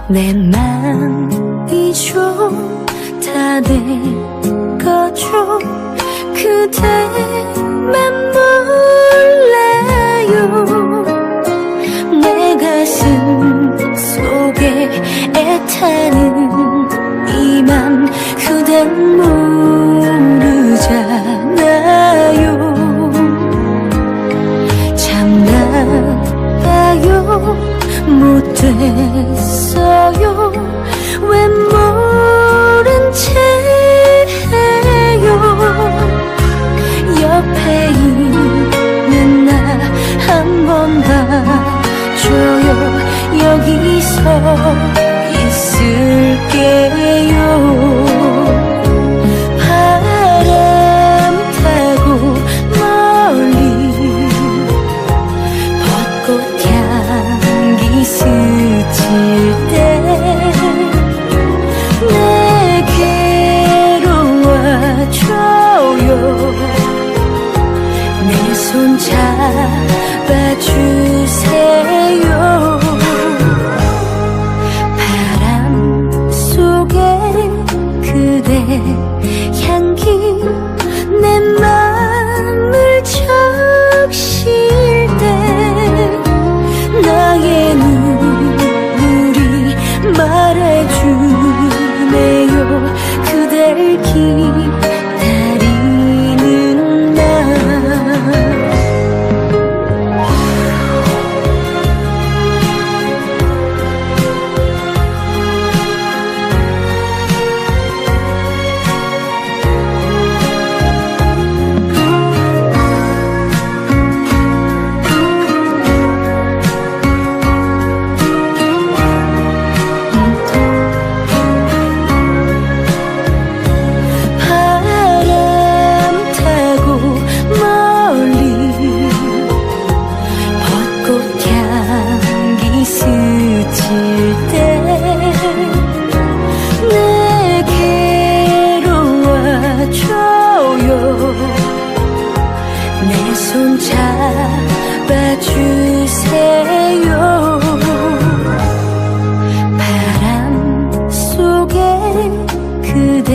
내 맘이 좀 다 돼가죠. 그대만 몰라요. 내 가슴 속에 애타는 이 맘 그댄 모르잖아요. 참나요 못됐어요. 왜 모른 채 해요. 옆에 있는 나 한 번 봐줘요. 여기서 있을게요. 바람 타고 멀리 벚꽃 향기 스칠 때 내게로 와줘요. 내 손 잡아주세요. 바람 속에 그대 향기 내 맘을 적실 때 나의 눈물이 말해주네요. 그댈 기다리는 나. 스칠 때 내게로 와줘요. 내 손 잡아주세요. 바람 속에 그대